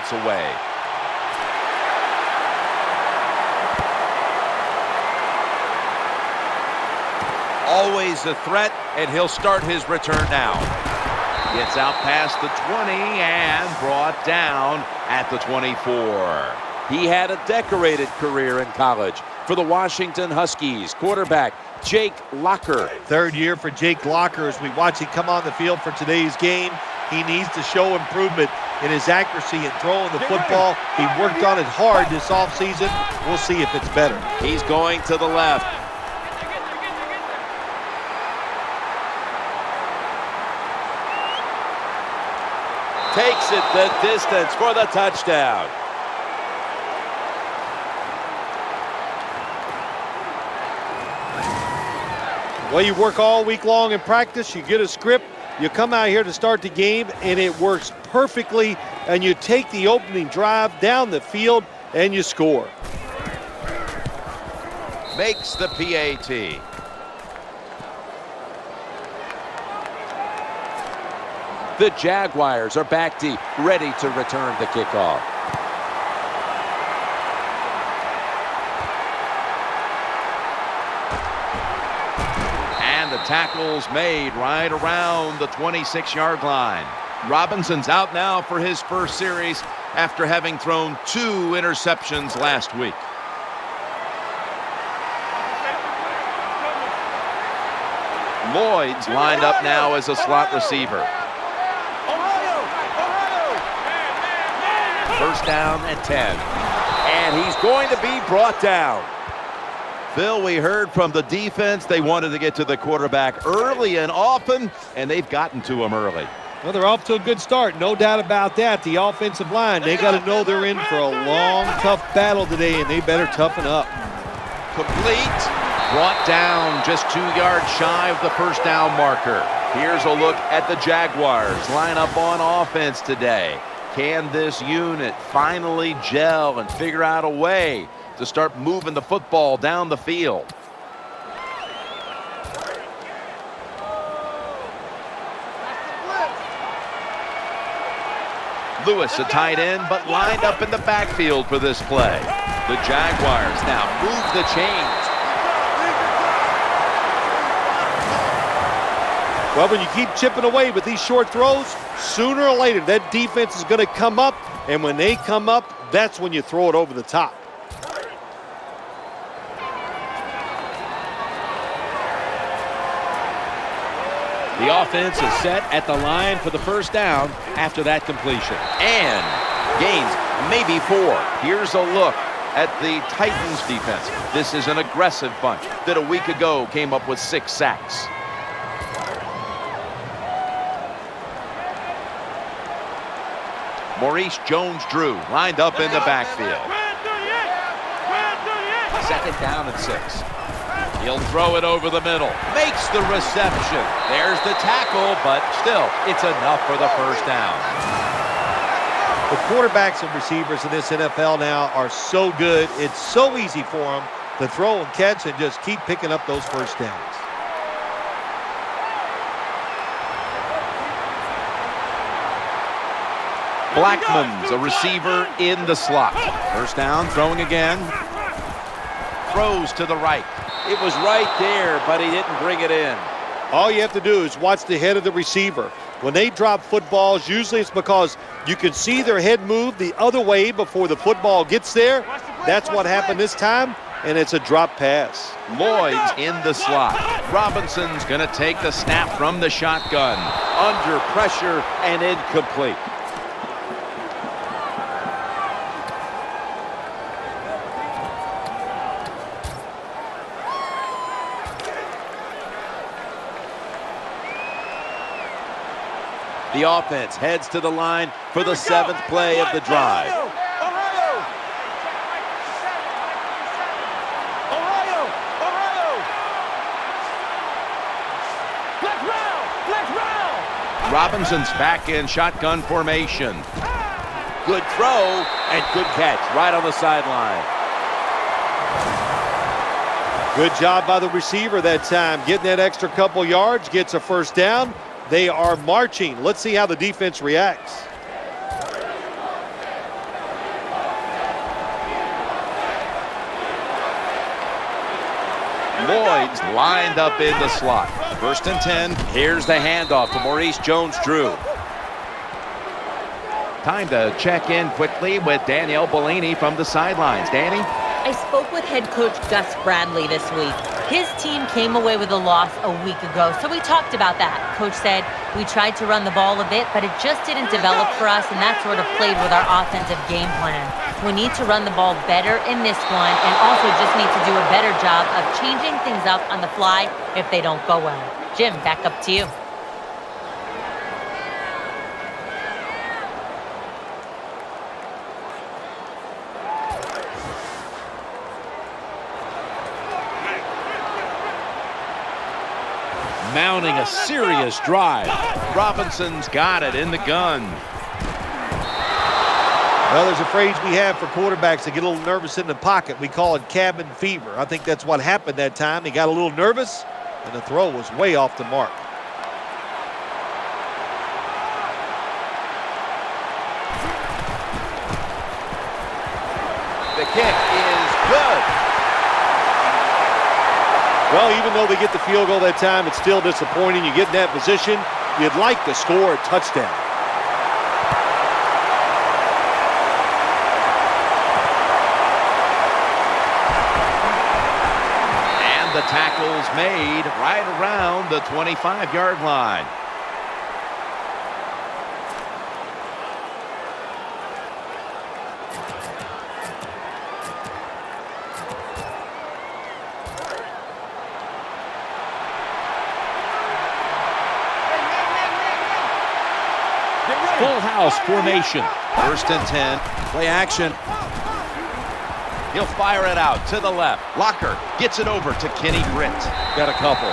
it's away. Always a threat, and he'll start his return now. Gets out past the 20 and brought down at the 24. He had a decorated career in college for the Washington Huskies. Quarterback Jake Locker. Third year for Jake Locker as we watch him come on the field for today's game. He needs to show improvement in his accuracy and throwing the football. He worked on it hard this offseason. We'll see if it's better. He's going to the left. Takes it the distance for the touchdown. Well, you work all week long in practice, you get a script, you come out here to start the game, and it works perfectly, and you take the opening drive down the field, and you score. Makes the PAT. The Jaguars are back deep, ready to return the kickoff. And the tackle's made right around the 26-yard line. Robinson's out now for his first series after having thrown 2 interceptions last week. Lloyd's lined up now as a slot receiver. First down and 10. And he's going to be brought down. Phil, we heard from the defense they wanted to get to the quarterback early and often, and they've gotten to him early. Well, they're off to a good start, no doubt about that. The offensive line, they got to know they're in for a long, tough battle today, and they better toughen up. Complete. Brought down just 2 yards shy of the first down marker. Here's a look at the Jaguars line up on offense today. Can this unit finally gel and figure out a way to start moving the football down the field? Lewis, a tight end, but lined up in the backfield for this play. The Jaguars now move the chains. Well, when you keep chipping away with these short throws, sooner or later that defense is going to come up, and when they come up, that's when you throw it over the top. The offense is set at the line for the first down after that completion. And gains maybe 4. Here's a look at the Titans defense. This is an aggressive bunch that a week ago came up with 6 sacks. Maurice Jones-Drew lined up in the backfield. Second down and 6. He'll throw it over the middle. Makes the reception. There's the tackle, but still, it's enough for the first down. The quarterbacks and receivers in this NFL now are so good. It's so easy for them to throw and catch and just keep picking up those first downs. Blackman's a receiver in the slot. First down, throwing again. Throws to the right. It was right there, but he didn't bring it in. All you have to do is watch the head of the receiver. When they drop footballs, usually it's because you can see their head move the other way before the football gets there. That's what happened this time, and it's a drop pass. Lloyd's in the slot. Robinson's going to take the snap from the shotgun. Under pressure and incomplete. The offense heads to the line for the 7th play of the drive. Robinson's back in shotgun formation. Good throw and good catch right on the sideline. Good job by the receiver that time. Getting that extra couple yards, gets a first down. They are marching. Let's see how the defense reacts. Lloyd's lined up in the slot. 1st and 10. Here's the handoff to Maurice Jones-Drew. Time to check in quickly with Danielle Bellini from the sidelines. Danny? I spoke with head coach Gus Bradley this week. His team came away with a loss a week ago, so we talked about that. Coach said, we tried to run the ball a bit, but it just didn't develop for us, and that sort of played with our offensive game plan. We need to run the ball better in this one, and also just need to do a better job of changing things up on the fly if they don't go well. Jim, back up to you. Mounting a serious drive. Robinson's got it in the gun. Well, there's a phrase we have for quarterbacks that get a little nervous in the pocket. We call it cabin fever. I think that's what happened that time. He got a little nervous, and the throw was way off the mark. The kick is good. Well, even though they get the field goal that time, it's still disappointing. You get in that position, you'd like to score a touchdown. And the tackle's made right around the 25-yard line. Full house formation. 1st and 10. Play action. He'll fire it out to the left. Locker gets it over to Kenny Britt. Got a couple.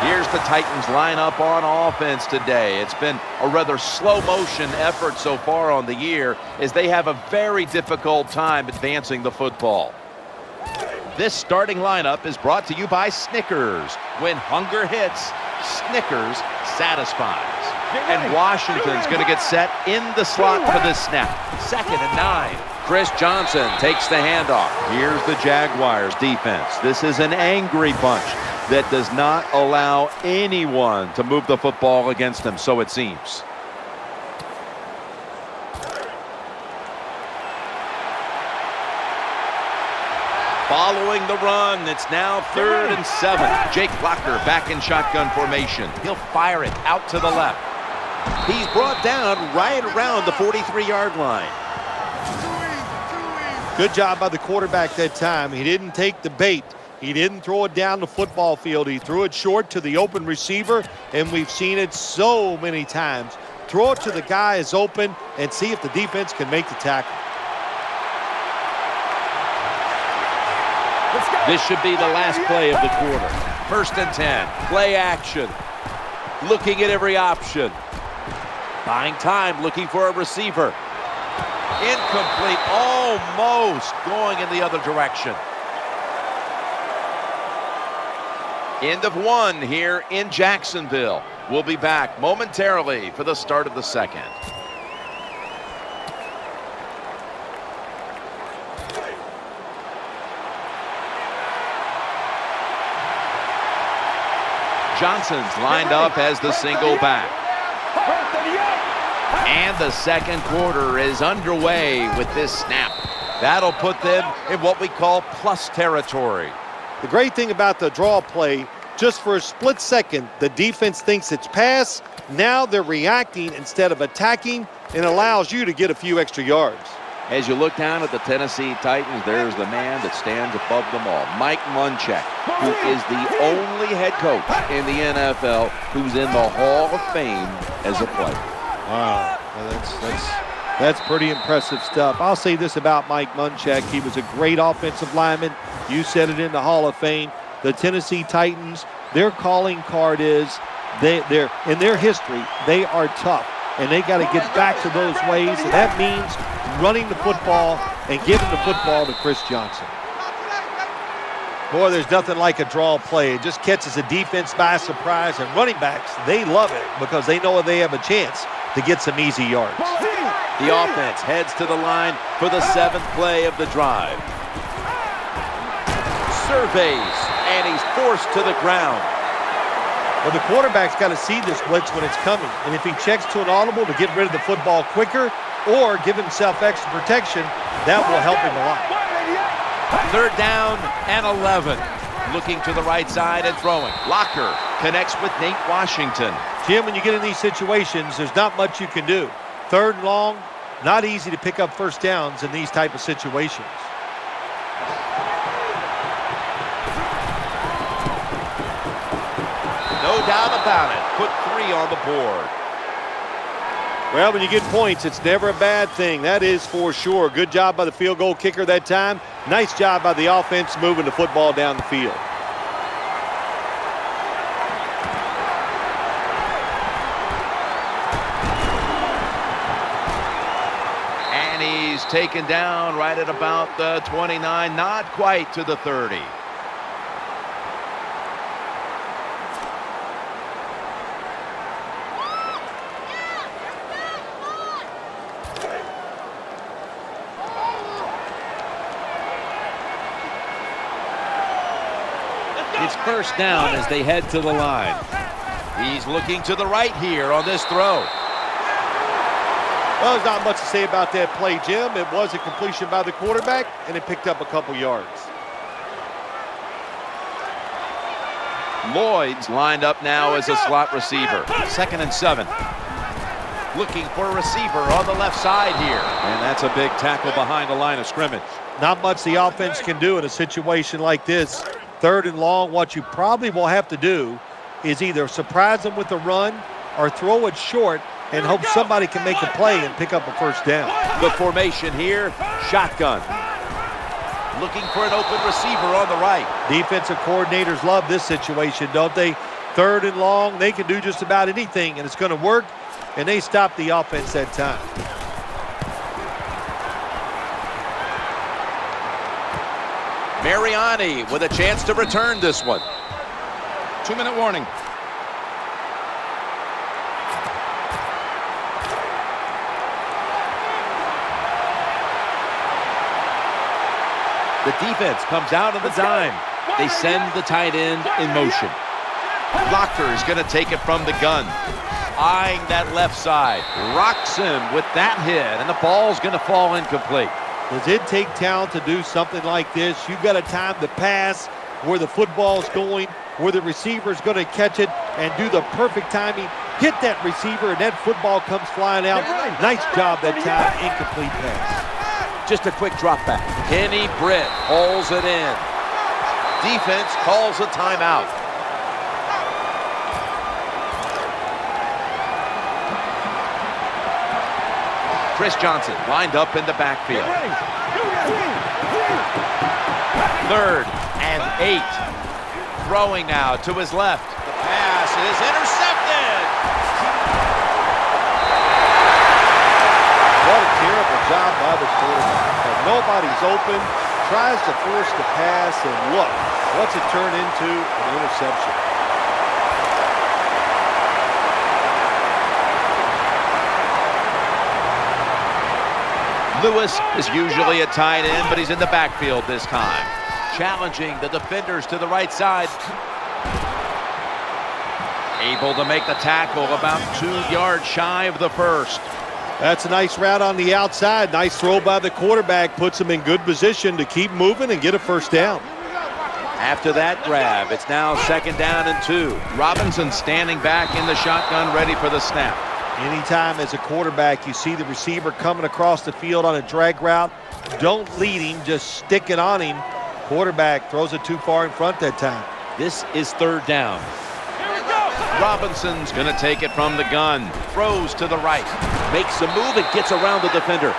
Here's the Titans lineup on offense today. It's been a rather slow motion effort so far on the year as they have a very difficult time advancing the football. This starting lineup is brought to you by Snickers. When hunger hits, Snickers satisfies. And Washington's going to get set in the slot for this snap. 2nd and 9. Chris Johnson takes the handoff. Here's the Jaguars defense. This is an angry bunch that does not allow anyone to move the football against them, so it seems. Following the run, it's now 3rd and 7. Jake Locker back in shotgun formation. He'll fire it out to the left. He's brought down right around the 43-yard line. Good job by the quarterback that time. He didn't take the bait. He didn't throw it down the football field. He threw it short to the open receiver, and we've seen it so many times. Throw it to the guy is open and see if the defense can make the tackle. This should be the last play of the quarter. 1st and 10. Play action. Looking at every option. Buying time, looking for a receiver. Incomplete, almost going in the other direction. End of 1 here in Jacksonville. We'll be back momentarily for the start of the 2nd. Johnson's lined up as the single back. And the 2nd quarter is underway with this snap. That'll put them in what we call plus territory. The great thing about the draw play, just for a split second, the defense thinks it's pass. Now they're reacting instead of attacking, and allows you to get a few extra yards. As you look down at the Tennessee Titans, there's the man that stands above them all, Mike Munchak, who is the only head coach in the NFL who's in the Hall of Fame as a player. Wow, well, that's pretty impressive stuff. I'll say this about Mike Munchak. He was a great offensive lineman. You said it in the Hall of Fame. The Tennessee Titans, their calling card is, they're in their history, they are tough. And they got to get back to those ways. And that means running the football and giving the football to Chris Johnson. Boy, there's nothing like a draw play. It just catches the defense by surprise. And running backs, they love it because they know they have a chance to get some easy yards. The offense heads to the line for the 7th play of the drive. Surveys, and he he's forced to the ground. Well, the quarterback's got to see this blitz when it's coming. And if he checks to an audible to get rid of the football quicker or give himself extra protection, that will help him a lot. 3rd down and 11. Looking to the right side and throwing. Locker connects with Nate Washington. Jim, when you get in these situations, there's not much you can do. 3rd and long, not easy to pick up first downs in these type of situations. No doubt about it. Put 3 on the board. Well, when you get points, it's never a bad thing. That is for sure. Good job by the field goal kicker that time. Nice job by the offense moving the football down the field. And he's taken down right at about the 29, not quite to the 30. It's 1st down as they head to the line. He's looking to the right here on this throw. Well, there's not much to say about that play, Jim. It was a completion by the quarterback, and it picked up a couple yards. Lloyd's lined up now as a slot receiver. 2nd and 7. Looking for a receiver on the left side here. And that's a big tackle behind the line of scrimmage. Not much the offense can do in a situation like this. 3rd and long, what you probably will have to do is either surprise them with a run or throw it short and hope somebody can make a play and pick up a first down. The formation here, shotgun. Looking for an open receiver on the right. Defensive coordinators love this situation, don't they? 3rd and long, they can do just about anything, and it's going to work, and they stop the offense that time. Mariani with a chance to return this one. 2-minute warning. The defense comes out on the dime. They send the tight end in motion. Locker is going to take it from the gun. Eyeing that left side. Rocks him with that hit, and the ball's going to fall incomplete. Does it take talent to do something like this? You've got to time the pass where the football's going, where the receiver's going to catch it, and do the perfect timing. Hit that receiver, and that football comes flying out. Nice job that time. Incomplete pass. Just a quick drop back. Kenny Britt pulls it in. Defense calls a timeout. Chris Johnson lined up in the backfield. 3rd and 8. Throwing now to his left. The pass is intercepted. What a terrible job by the quarterback. Nobody's open, tries to force the pass, and look, what's it turn into? An interception. Lewis is usually a tight end, but he's in the backfield this time. Challenging the defenders to the right side. Able to make the tackle about 2 yards shy of the first. That's a nice route on the outside. Nice throw by the quarterback. Puts him in good position to keep moving and get a first down. After that grab, it's now 2nd down and 2. Robinson standing back in the shotgun, ready for the snap. Anytime as a quarterback you see the receiver coming across the field on a drag route, don't lead him, just stick it on him. Quarterback throws it too far in front that time. This is 3rd down. Robinson's going to take it from the gun. Throws to the right. Makes a move and gets around the defender.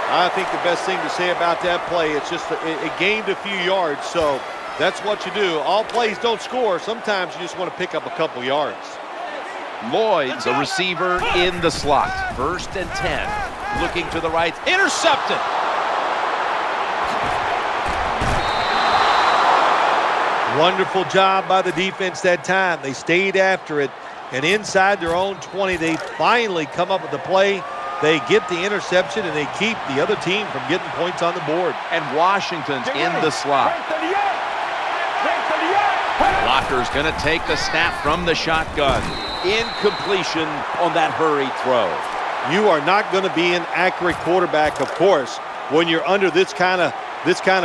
I think the best thing to say about that play, it's just it gained a few yards, so that's what you do. All plays don't score. Sometimes you just want to pick up a couple yards. Lloyd's a receiver in the slot. 1st and 10. Looking to the right. Intercepted. Wonderful job by the defense that time. They stayed after it, and inside their own 20, they finally come up with the play. They get the interception, and they keep the other team from getting points on the board. And Washington's in the slot. Blocker's going to take the snap from the shotgun. Incompletion on that hurried throw. You are not going to be an accurate quarterback, of course, when you're under this kind of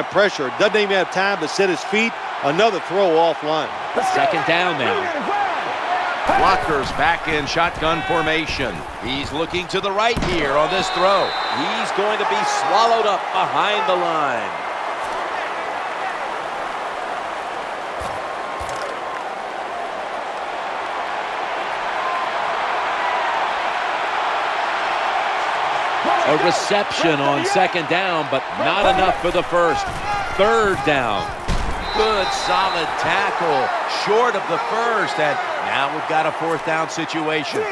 pressure. Doesn't even have time to set his feet. Another throw offline. Second down now. Blocker's back in shotgun formation. He's looking to the right here on this throw. He's going to be swallowed up behind the line. A reception on second down, but not enough for the first. Third down. Good, solid tackle, short of the first, and now we've got a fourth down situation.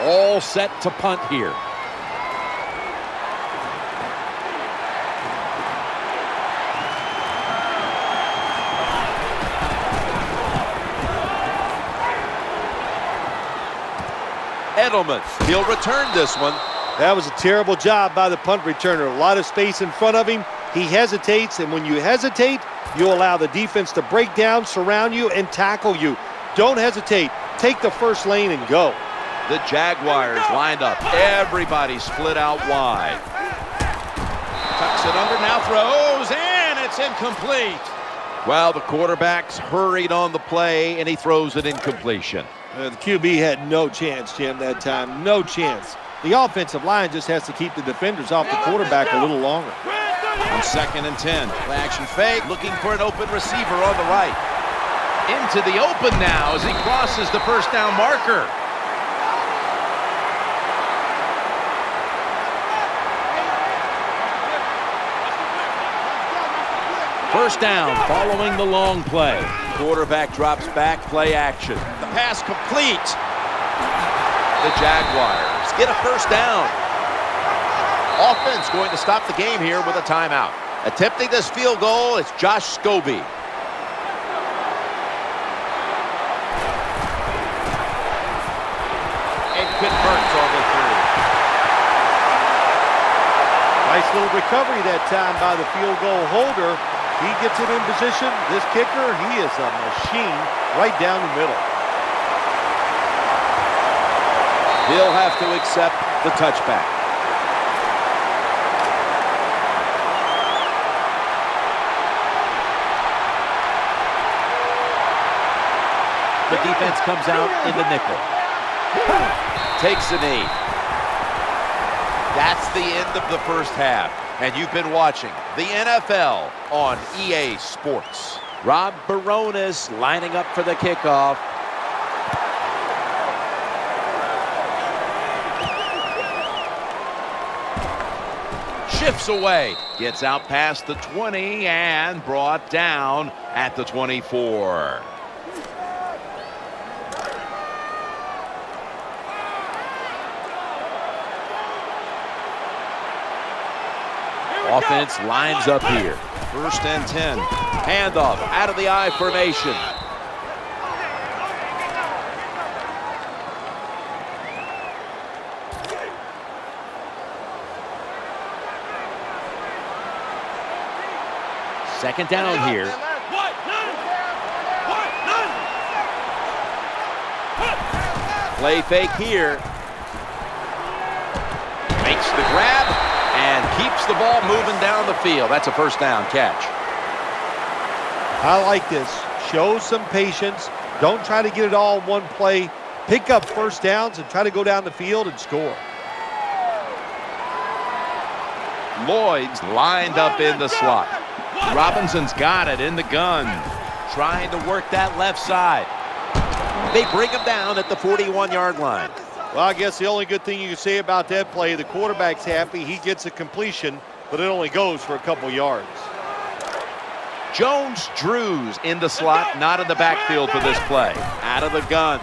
All set to punt here. Edelman, he'll return this one. That was a terrible job by the punt returner. A lot of space in front of him. He hesitates, and when you hesitate, you allow the defense to break down, surround you, and tackle you. Don't hesitate. Take the first lane and go. The Jaguars lined up. Everybody split out wide. Tucks it under, now throws, and it's incomplete. Well, the quarterback's hurried on the play, and he throws it incompletion. The QB had no chance, Jim, that time. No chance. The offensive line just has to keep the defenders off the quarterback a little longer. On 2nd and 10, play action fake, looking for an open receiver on the right. Into the open now as he crosses the first down marker. First down following the long play. Quarterback drops back, play action. The pass complete. The Jaguars get a first down. Offense going to stop the game here with a timeout. Attempting this field goal is Josh Scobie. And converts on the three. Nice little recovery that time by the field goal holder. He gets it in position. This kicker, he is a machine right down the middle. He'll have to accept the touchback. The defense comes out in the nickel. Takes a knee. That's the end of the first half. And you've been watching the NFL on EA Sports. Rob Baronis lining up for the kickoff. Shifts away, gets out past the 20 and brought down at the 24. Offense lines up here. 1st and 10. Handoff out of the I formation. Second down here. Play fake here. Makes the grab and keeps the ball moving down the field. That's a first down catch. I like this. Show some patience. Don't try to get it all in one play. Pick up first downs and try to go down the field and score. Lloyd's lined up in the slot. Robinson's got it in the gun. Trying to work that left side. They bring him down at the 41-yard line. Well, I guess the only good thing you can say about that play, the quarterback's happy. He gets a completion, but it only goes for a couple yards. Jones-Drews in the slot, not in the backfield for this play. Out of the gun.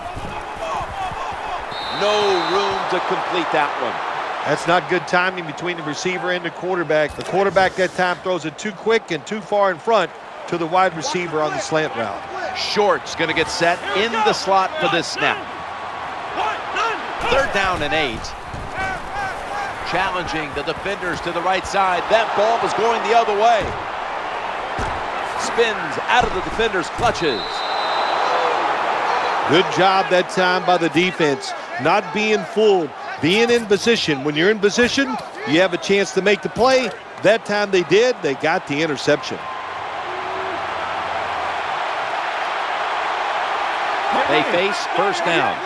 No room to complete that one. That's not good timing between the receiver and the quarterback. The quarterback that time throws it too quick and too far in front to the wide receiver on the slant route. Short's going to get set in the slot for this snap. 3rd down and 8. Challenging the defenders to the right side. That ball was going the other way. spins out of the defender's clutches. Good job that time by the defense. Not being fooled, being in position. When you're in position, you have a chance to make the play. That time they did. They got the interception. They face first down.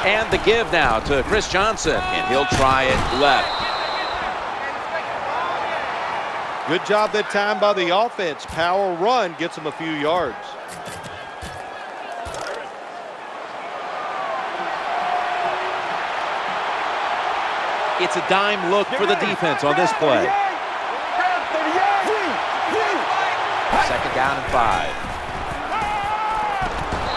And the give now to Chris Johnson, and he'll try it left. Good job that time by the offense. Power run gets them a few yards. It's a dime look for the defense on this play. Second down and 5.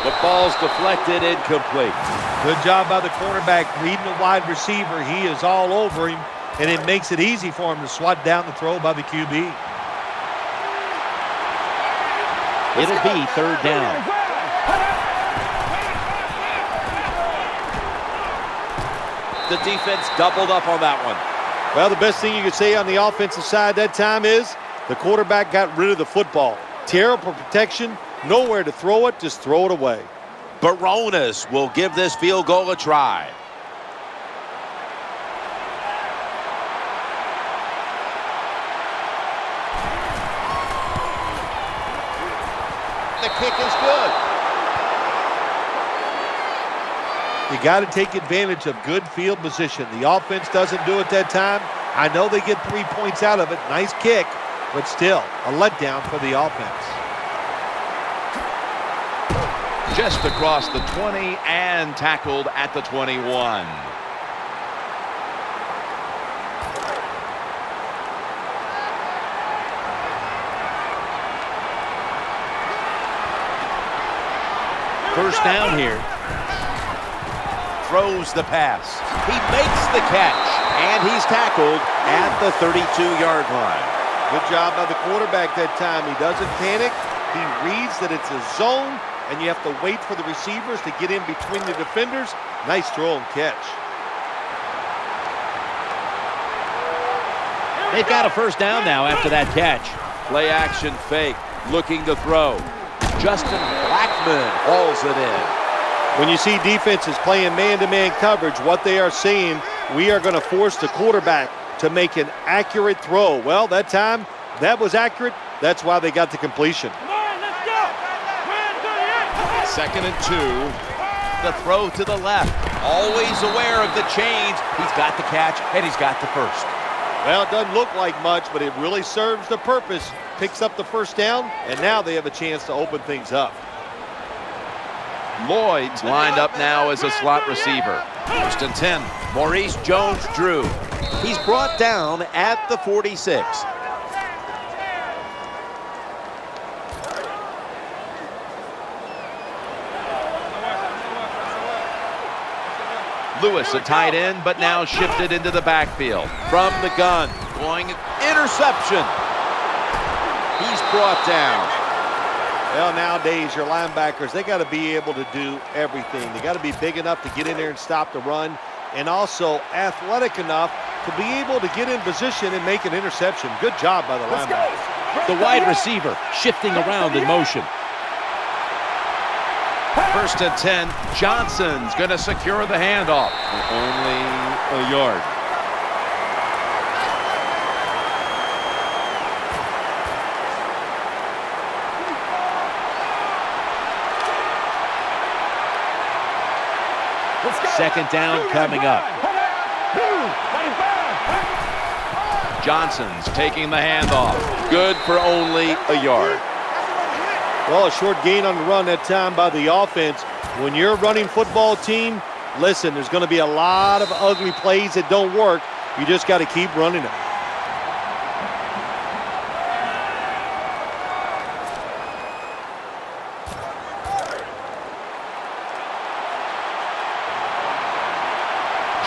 The ball's deflected, incomplete. Good job by the quarterback reading the wide receiver. He is all over him, and it makes it easy for him to swat down the throw by the QB. It'll be third down. The defense doubled up on that one. Well, the best thing you could say on the offensive side that time is the quarterback got rid of the football. Terrible protection, nowhere to throw it, just throw it away. Barones will give this field goal a try. The kick is good. You got to take advantage of good field position. The offense doesn't do it that time. I know they get 3 points out of it. Nice kick, but still a letdown for the offense. Just across the 20 and tackled at the 21. First down here. Throws the pass. He makes the catch, and he's tackled at the 32-yard line. Good job by the quarterback that time. He doesn't panic. He reads that it's a zone, and you have to wait for the receivers to get in between the defenders. Nice throw and catch. They've got a first down now after that catch. Play action fake, looking to throw. Justin Blackman hauls it in. When you see defenses playing man-to-man coverage, what they are saying, we are going to force the quarterback to make an accurate throw. Well, that time, that was accurate. That's why they got the completion. Second and 2. The throw to the left. Always aware of the chains. He's got the catch, and he's got the first. Well, it doesn't look like much, but it really serves the purpose. Picks up the first down, and now they have a chance to open things up. Lloyd's lined up now as a slot receiver. First and 10. Maurice Jones-Drew. He's brought down at the 46. Lewis, a tight end, but now shifted into the backfield. From the gun, going interception. He's brought down. Well, nowadays, your linebackers, they got to be able to do everything. They got to be big enough to get in there and stop the run, and also athletic enough to be able to get in position and make an interception. Good job by the linebacker. The wide receiver shifting around in motion. First and 10. Johnson's going to secure the handoff. Only a yard. Second down coming up. Johnson's taking the handoff. Good for only a yard. Well, a short gain on the run that time by the offense. When you're a running football team, listen, there's going to be a lot of ugly plays that don't work. You just got to keep running them.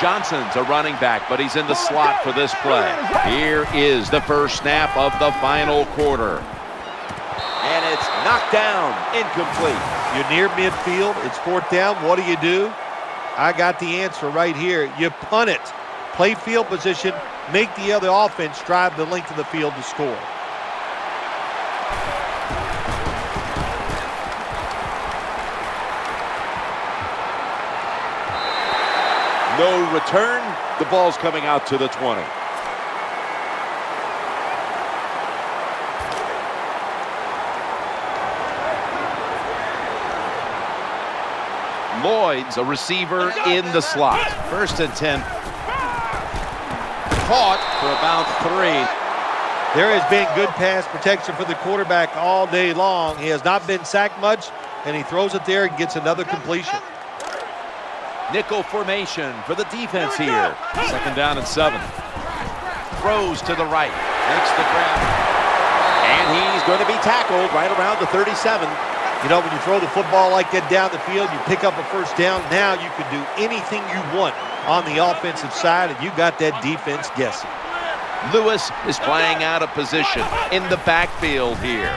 Johnson's a running back, but he's in the slot for this play. Here is the first snap of the final quarter. And it's knocked down, incomplete. You're near midfield, it's fourth down. What do? I got the answer right here. You punt it. Play field position, make the other offense drive the length of the field to score. No return. The ball's coming out to the 20. Lloyd's a receiver in the slot. 1st and 10. Caught for about 3. There has been good pass protection for the quarterback all day long. He has not been sacked much, and he throws it there and gets another completion. Nickel formation for the defense here. 2nd down and 7. Throws to the right. Makes the grab. And he's going to be tackled right around the 37. You know, when you throw the football like that down the field, you pick up a 1st down. Now you can do anything you want on the offensive side, and you got that defense guessing. Lewis is playing out of position in the backfield here.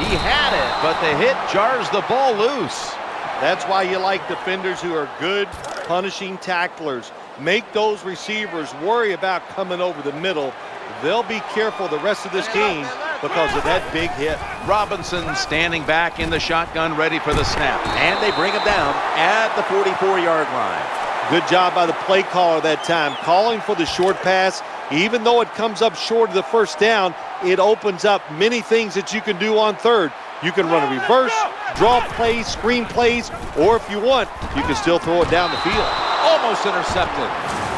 He had it, but the hit jars the ball loose. That's why you like defenders who are good punishing tacklers. Make those receivers worry about coming over the middle. They'll be careful the rest of this game because of that big hit. Robinson standing back in the shotgun, ready for the snap. And they bring him down at the 44-yard line. Good job by the play caller that time, calling for the short pass. Even though it comes up short of the 1st down, it opens up many things that you can do on 3rd. You can run a reverse, draw plays, screen plays, or if you want, you can still throw it down the field. Almost intercepted.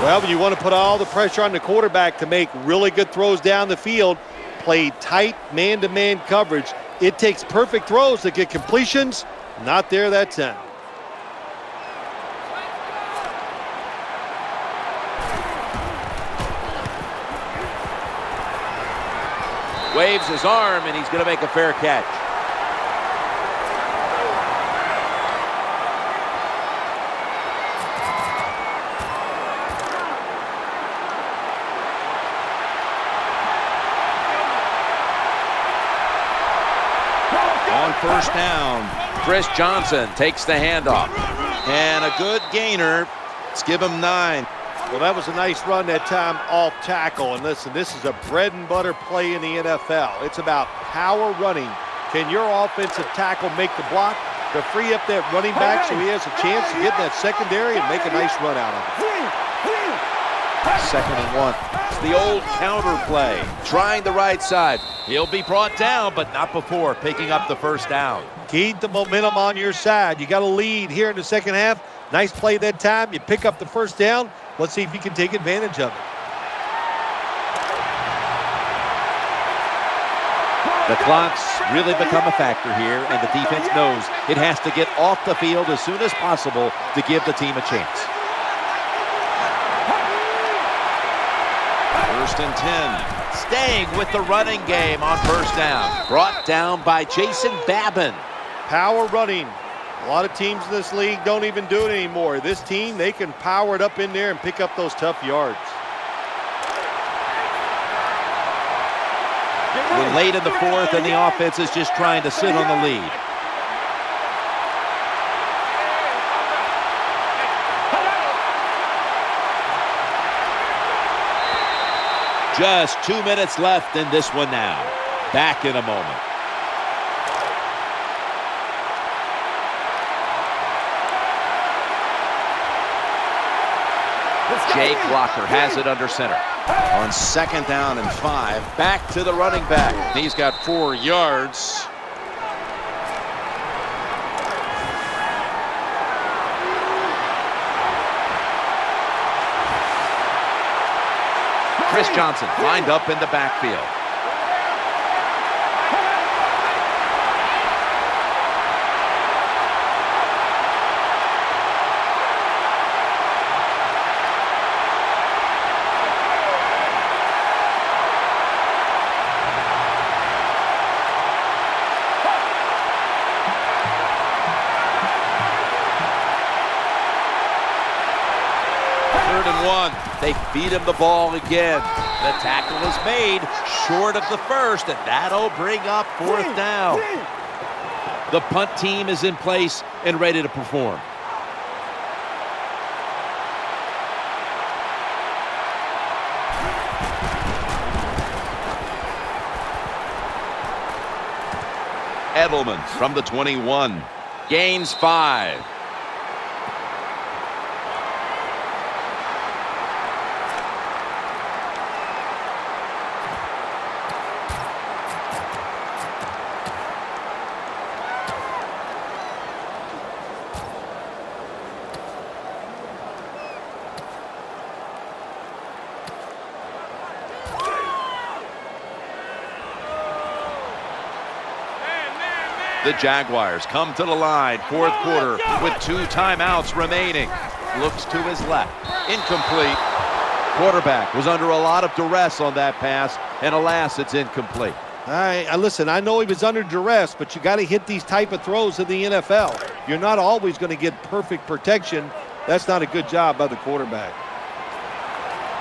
Well, when you want to put all the pressure on the quarterback to make really good throws down the field, play tight man-to-man coverage. It takes perfect throws to get completions. Not there that time. Waves his arm, and he's going to make a fair catch. On 1st down, Chris Johnson takes the handoff. And a good gainer. Let's give him 9. Well, that was a nice run that time off tackle. And listen, this is a bread and butter play in the NFL. It's about power running. Can your offensive tackle make the block to free up that running back so he has a chance to get in that secondary and make a nice run out of it? 2nd and 1. It's the old counter play. Trying the right side. He'll be brought down, but not before picking up the 1st down. Keep the momentum on your side. You got a lead here in the 2nd half. Nice play that time. You pick up the 1st down. Let's see if you can take advantage of it. The clock's really become a factor here, and the defense knows it has to get off the field as soon as possible to give the team a chance. 1st and 10. Staying with the running game on 1st down. Brought down by Jason Babin. Power running. A lot of teams in this league don't even do it anymore. This team, they can power it up in there and pick up those tough yards. We're late in the 4th, and the offense is just trying to sit on the lead. Just 2 minutes left in this one now. Back in a moment. Jake Locker has it under center. On 2nd down and 5. Back to the running back. He's got 4 yards. Chris Johnson lined up in the backfield. They feed him the ball again. The tackle is made short of the 1st, and that'll bring up 4th down. The punt team is in place and ready to perform. Edelman from the 21. Gains 5. The Jaguars come to the line, fourth quarter, with 2 timeouts remaining. Looks to his left. Incomplete. Quarterback was under a lot of duress on that pass, and alas, it's incomplete. Listen, I know he was under duress, but you got to hit these type of throws in the NFL. You're not always going to get perfect protection. That's not a good job by the quarterback.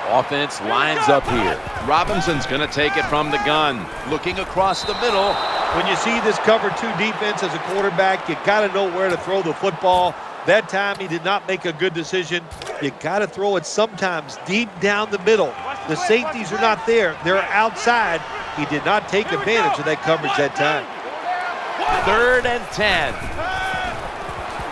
Offense lines up here. Robinson's going to take it from the gun. Looking across the middle. When you see this cover 2 defense as a quarterback, you got to know where to throw the football. That time he did not make a good decision. You got to throw it sometimes deep down the middle. The safeties are not there. They're outside. He did not take advantage of that coverage that time. 3rd and 10.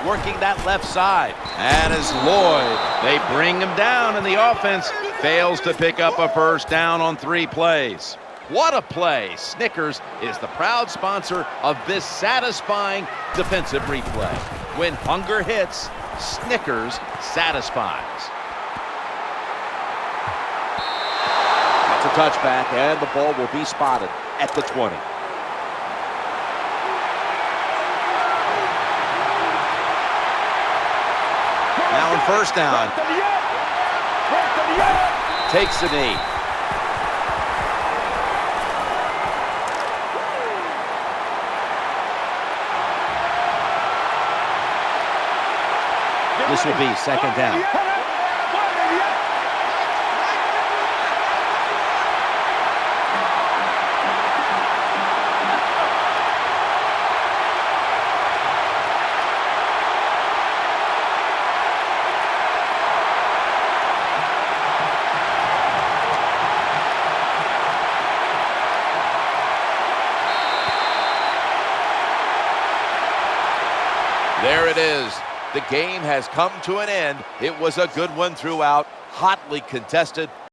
Working that left side. And as Lloyd, they bring him down, and the offense fails to pick up a first down on 3 plays. What a play. Snickers is the proud sponsor of this satisfying defensive replay. When hunger hits, Snickers satisfies. That's a touchback, and the ball will be spotted at the 20. Now on first down. Takes the knee. This will be 2nd down. There it is. The game has come to an end. It was a good one throughout, hotly contested,